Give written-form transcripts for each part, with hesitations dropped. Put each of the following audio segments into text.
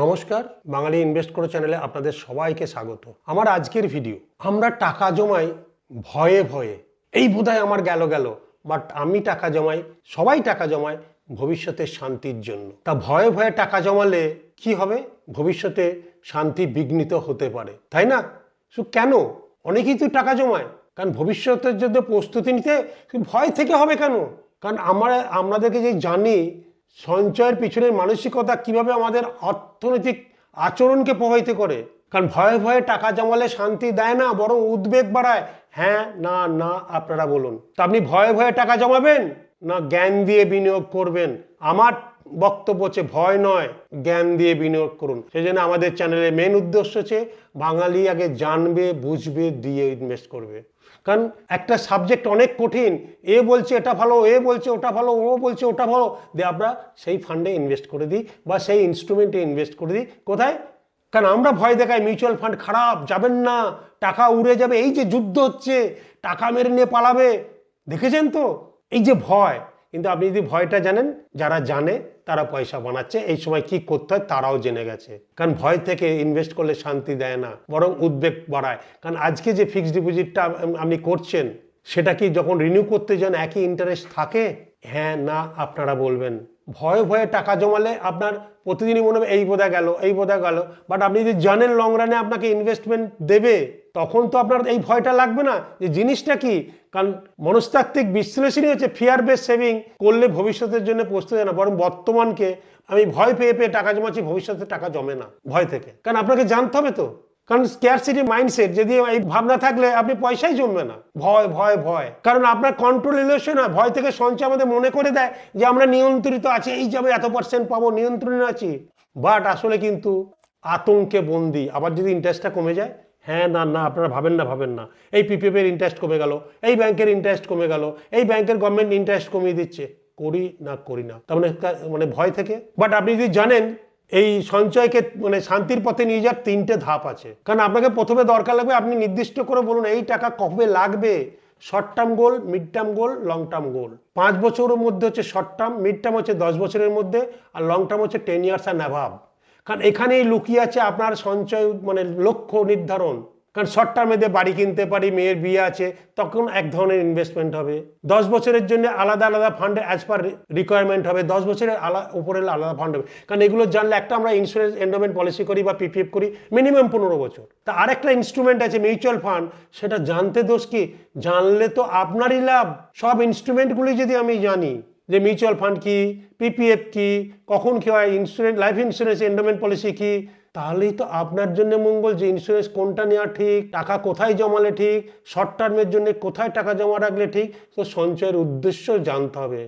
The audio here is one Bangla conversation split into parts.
নমস্কার, বাঙালি ইনভেস্ট করো চ্যানেলে আপনাদের সবাইকে স্বাগত। আমার আজকের ভিডিও, আমরা টাকা জমাই ভয়ে ভয়ে, এই বোধহয় আমার গেল বাট আমি টাকা জমাই, সবাই টাকা জমায় ভবিষ্যতের শান্তির জন্য। তা ভয়ে ভয়ে টাকা জমালে কি হবে? ভবিষ্যতে শান্তি বিঘ্নিত হতে পারে, তাই না? কেন অনেকেই তো টাকা জমায়, কারণ ভবিষ্যতের জন্য প্রস্তুতি নিতে ভয় থেকে হবে কেন? কারণ আমাদেরকে যে জানি সঞ্চয়ের পিছনের মানসিকতা কিভাবে আমাদের অর্থনৈতিক আচরণকে প্রভাবিত করে। কারণ ভয়ে ভয়ে টাকা জমালে শান্তি দেয় না, বরং উদ্বেগ বাড়ায়। হ্যাঁ না না আপনারা বলুন, তা আপনি ভয়ে ভয়ে টাকা জমাবেন না জ্ঞান দিয়ে বিনিয়োগ করবেন? আমার বক্তব্য হচ্ছে ভয় নয়, জ্ঞান দিয়ে বিনিয়োগ করুন। সেই জন্য আমাদের চ্যানেলের মেন উদ্দেশ্য হচ্ছে বাঙালি আগে জানবে, বুঝবে, দিয়ে ইনভেস্ট করবে। কারণ একটা সাবজেক্ট অনেক কঠিন, এ বলছে এটা ভালো, এ বলছে ওটা ভালো, ও বলছে ওটা ভালো, দিয়ে আমরা সেই ফান্ডে ইনভেস্ট করে দিই বা সেই ইনস্ট্রুমেন্টে ইনভেস্ট করে দিই। কোথায়? কারণ আমরা ভয় দেখাই মিউচুয়াল ফান্ড খারাপ, যাবেন না, টাকা উড়ে যাবে, এই যে যুদ্ধ হচ্ছে, টাকা মেরে নিয়ে পালাবে, দেখেছেন তো? এই যে ভয়, কিন্তু আপনি যদি ভয়টা জানেন, যারা জানে তারা পয়সা বানাচ্ছে, এই সময় কি করতে হয় তারাও জেনে গেছে। কারণ ভয় থেকে ইনভেস্ট করলে শান্তি দেয় না, বরং উদ্বেগ বাড়ায়। কারণ আজকে যে ফিক্সড ডিপোজিটটা আপনি করছেন, সেটা কি যখন রিনিউ করতে যান একই ইন্টারেস্ট থাকে? হ্যাঁ না আপনারা বলবেন। ভয়ে ভয়ে টাকা জমালে আপনার প্রতিদিনই মনে হবে এই বোধহয় গেল, এই বোধহয় গেল। বাট আপনি যদি জানেন লং রানে আপনাকে ইনভেস্টমেন্ট দেবে, তখন তো আপনার এই ভয়টা লাগবে না যে জিনিসটা কি। কারণ মনস্তাত্ত্বিক বিশ্লেষণই হচ্ছে ফিয়ার বেস সেভিং করলে ভবিষ্যতের জন্য প্রস্তুত হয় না, বরং বর্তমানকে আমি ভয় পেয়ে পেয়ে টাকা জমাচ্ছি, ভবিষ্যতে টাকা জমে না ভয় থেকে। কারণ আপনাকে জানতে হবে তো, কারণ স্ক্যারসিটি মাইন্ডসেট যদি এই ভাবনা থাকলে আপনি পয়সাই জমবে না। ভয় ভয় ভয়, কারণ আপনার কন্ট্রোল ইলেশন হয়। ভয় থেকে সঞ্চয় আমাদের মনে করে দেয় যে আমরা নিয়ন্ত্রিত আছি, এই যাবে এত পার্সেন্ট পাবো, নিয়ন্ত্রণে আছি। বাট আসলে কিন্তু আতঙ্কে বন্দি। আবার যদি ইন্টারেস্টটা কমে যায়, হ্যাঁ না না আপনারা ভাবেন না, এই পিপিএফ এর ইন্টারেস্ট কমে গেল, এই ব্যাংকের ইন্টারেস্ট কমে গেল, এই ব্যাংকের গভর্নমেন্ট ইন্টারেস্ট কমিয়ে দিচ্ছে, করি না তার মানে ভয় থেকে। বাট আপনি যদি জানেন এই সঞ্চয়কে শান্তির পথে নিয়ে যাওয়ার 3টে ধাপ আছে। কারণ আপনাকে প্রথমে দরকার লাগবে, আপনি নির্দিষ্ট করে বলুন এই টাকা কবে লাগবে। Short term goal, mid term goal, long term goal. 5 বছরের মধ্যে হচ্ছে শর্ট টার্ম, মিড টার্ম হচ্ছে 10 বছরের মধ্যে, আর লং টার্ম হচ্ছে 10 ইয়ার্স অ্যান্ড অ্যাভাব। কারণ এখানেই লুকিয়ে আছে আপনার সঞ্চয় লক্ষ্য নির্ধারণ। কারণ শর্ট টার্মে দিয়ে বাড়ি কিনতে পারি, মেয়ের বিয়ে আছে, তখন এক ধরনের ইনভেস্টমেন্ট হবে। 10 বছরের জন্য আলাদা আলাদা ফান্ডে অ্যাজ পার রিকোয়ারমেন্ট হবে, 10 বছরের উপরে আলাদা ফান্ড হবে। কারণ এগুলো জানলে, একটা আমরা ইন্স্যুরেন্স এন্ডোমেন্ট পলিসি করি বা পিপিএফ করি মিনিমাম 15 বছর। তা আরেকটা ইনস্ট্রুমেন্ট আছে মিউচুয়াল ফান্ড, সেটা জানতে দোষ কি? জানলে তো আপনারই লাভ। সব ইনস্ট্রুমেন্টগুলি যদি আমি জানি যে মিউচুয়াল ফান্ড কি, পিপিএফ কি, কখন কি হয়, insurance, life insurance endowment policy কি, তাহলেই তো আপনার জন্য মঙ্গল। যে ইন্স্যুরেন্স কোনটা নেওয়া ঠিক, টাকা কোথায় জমালে ঠিক, শর্ট টার্মের জন্য কোথায় টাকা জমা রাখলে ঠিক, তো সঞ্চয়ের উদ্দেশ্য জানতে হবে।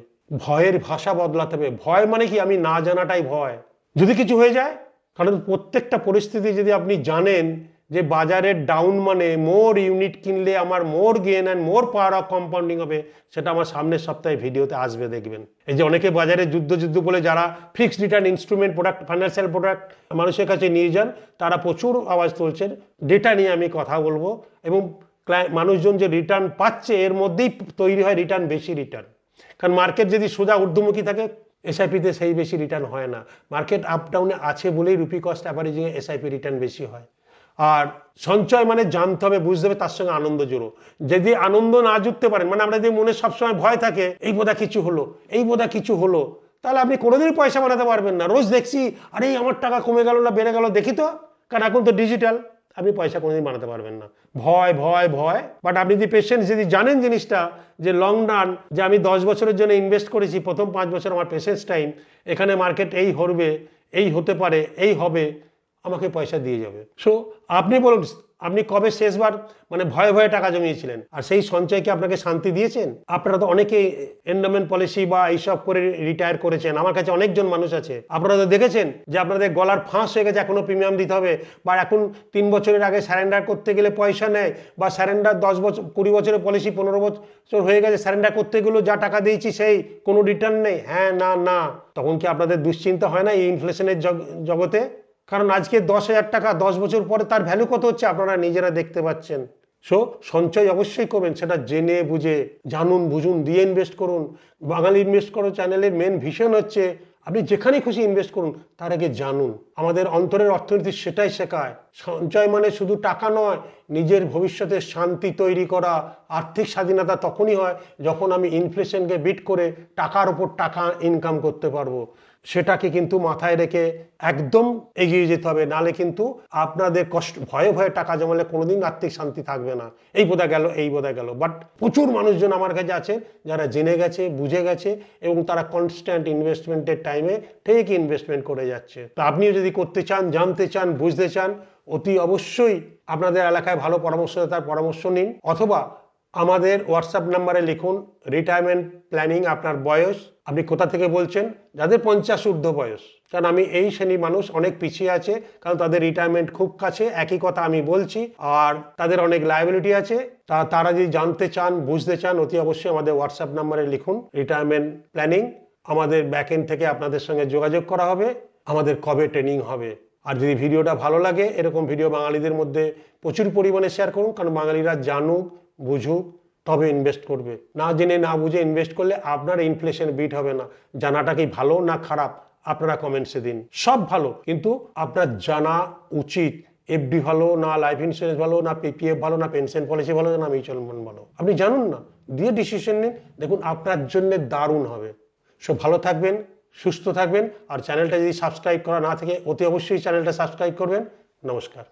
ভয়ের ভাষা বদলাতে হবে। ভয় মানে কি? আমি না জানাটাই ভয়, যদি কিছু হয়ে যায়। কারণ প্রত্যেকটা পরিস্থিতি যদি আপনি জানেন যে বাজারের ডাউন মানে মোর ইউনিট কিনলে আমার more gain and more power of compounding হবে, সেটা আমার সামনের সপ্তাহে ভিডিওতে আসবে, দেখবেন। এই যে অনেকে বাজারে যুদ্ধ বলে যারা fixed return instrument product, financial product মানুষের কাছে নিয়ে যান, তারা প্রচুর আওয়াজ তুলছেন। ডেটা নিয়ে আমি কথা বলবো, এবং মানুষজন যে রিটার্ন পাচ্ছে এর মধ্যেই তৈরি হয় রিটার্ন, বেশি রিটার্ন। কারণ মার্কেট যদি সোজা ঊর্ধ্বমুখী থাকে, এসআইপিতে সেই বেশি রিটার্ন হয় না। মার্কেট আপ ডাউনে আছে বলেই রুপি কস্ট অ্যাভারেজিংয়ে এসআইপি রিটার্ন বেশি হয়। আর সঞ্চয় মানে জানতে হবে, বুঝতে হবে, তার সঙ্গে আনন্দ জুড়ো। যদি আনন্দ না জুড়তে পারেন, আমরা যদি মনে সবসময় ভয় থাকে, এই বোধহয় কিছু হলো, তাহলে আপনি কোনোদিনই পয়সা বানাতে পারবেন না। রোজ দেখছি, আরে আমার টাকা কমে গেল না বেড়ে গেল, দেখি তো। কারণ এখন তো ডিজিটাল, আপনি পয়সা কোনোদিন বানাতে পারবেন না। ভয় ভয় ভয়। বাট আপনি যদি পেশেন্স, যদি জানেন জিনিসটা যে লং রান, যে আমি 10 বছরের জন্য ইনভেস্ট করেছি, প্রথম 5 বছর আমার পেশেন্স টাইম, এখানে মার্কেট এই হবে, এই হতে পারে, এই হবে, আমাকে পয়সা দিয়ে যাবে। সো আপনি বলুন, আপনি কবে শেষবার ভয়ে ভয়ে টাকা জমিয়েছিলেন? আর সেই সঞ্চয়কে আপনাকে শান্তি দিয়েছেন? আপনারা তো অনেকেই এন্ডোমেন্ট পলিসি বা এইসব করে রিটায়ার করেছেন। আমার কাছে অনেকজন মানুষ আছে, আপনারা তো দেখেছেন যে আপনাদের গলার ফাঁস হয়ে গেছে, এখনো প্রিমিয়াম দিতে হবে, বা এখন 3 বছরের আগে স্যারেন্ডার করতে গেলে পয়সা নেয়, বা স্যারেন্ডার 10 বছর 20 বছরের পলিসি 15 বছর হয়ে গেছে, স্যারেন্ডার করতে গেলেও যা টাকা দিয়েছি সেই কোনো রিটার্ন নেই। হ্যাঁ না না, তখন কি আপনাদের দুশ্চিন্তা হয় না এই ইনফ্লেশনের জগতে? কারণ আজকে 10,000 টাকা 10 বছর পরে তার ভ্যালু কত হচ্ছে আপনারা নিজেরা দেখতে পাচ্ছেন। সো সঞ্চয় অবশ্যই করবেন, সেটা জেনে বুঝে, জানুন বুঝুন, দিয়ে ইনভেস্ট করুন। বাঙালি ইনভেস্ট করো চ্যানেলের মেন ভিশন হচ্ছে আপনি যেখানে খুশি ইনভেস্ট করুন, তার আগে জানুন। আমাদের অন্তরের অর্থনীতি সেটাই শেখায়। সঞ্চয় মানে শুধু টাকা নয়, নিজের ভবিষ্যতের শান্তি তৈরি করা। আর্থিক স্বাধীনতা তখনই হয় যখন আমি ইনফ্লেশনকে বিট করে টাকার উপর টাকা ইনকাম করতে পারবো। সেটাকে কিন্তু মাথায় রেখে একদম এগিয়ে যেতে হবে, নালে কিন্তু আপনাদের কষ্ট ভয়ে ভয়ে টাকা জমালে কোনোদিন আর্থিক শান্তি থাকবে না। এই বোধা গেল, এই বোধা গেল, বাট প্রচুর মানুষজন আমার কাছে আছে যারা জেনে গেছে, বুঝে গেছে এবং তারা কনস্ট্যান্ট ইনভেস্টমেন্টের টাইমে ঠিক ইনভেস্টমেন্ট করে যাচ্ছে। তো আপনিও যদি করতে চান, জানতে চান, বুঝতে চান, অতি অবশ্যই আপনাদের এলাকায় ভালো পরামর্শদাতার পরামর্শ নিন, অথবা আমাদের হোয়াটসঅ্যাপ নাম্বারে লিখুন রিটায়ারমেন্ট প্ল্যানিং, আপনার বয়স, আপনি কোথা থেকে বলছেন, যাদের 50 ঊর্ধ্ব বয়স। কারণ আমি এই শ্রেণীর মানুষ অনেক পিছিয়ে আছে, কারণ তাদের রিটায়ারমেন্ট খুব কাছে, একই কথা আমি বলছি, আর তাদের অনেক লায়াবিলিটি আছে। তারা যদি জানতে চান, বুঝতে চান, অতি অবশ্যই আমাদের হোয়াটসঅ্যাপ নাম্বারে লিখুন রিটায়ারমেন্ট প্ল্যানিং। আমাদের ব্যাকএন্ড থেকে আপনাদের সঙ্গে যোগাযোগ করা হবে, আমাদের কবে ট্রেনিং হবে। আর যদি ভিডিওটা ভালো লাগে, এরকম ভিডিও বাঙালিদের মধ্যে প্রচুর পরিমাণে শেয়ার করুন, কারণ বাঙালিরা জানুক, বুঝুক, তবে ইনভেস্ট করবে। না জেনে না বুঝে ইনভেস্ট করলে আপনার ইনফ্লেশন বিট হবে না। জানাটা কি ভালো না খারাপ, আপনারা কমেন্টসে দিন। সব ভালো, কিন্তু আপনার জানা উচিত এফডি ভালো না লাইফ ইন্স্যুরেন্স ভালো না পিপিএফ ভালো না পেনশন পলিসি ভালো না মিউচুয়াল ফান্ড ভালো। আপনি জানুন না, দিয়ে ডিসিশন নিন, দেখুন আপনার জন্য দারুণ হবে। সব ভালো থাকবেন, সুস্থ থাকবেন। আর চ্যানেলটা যদি সাবস্ক্রাইব করা না থাকে, অতি অবশ্যই চ্যানেলটা সাবস্ক্রাইব করবেন। নমস্কার।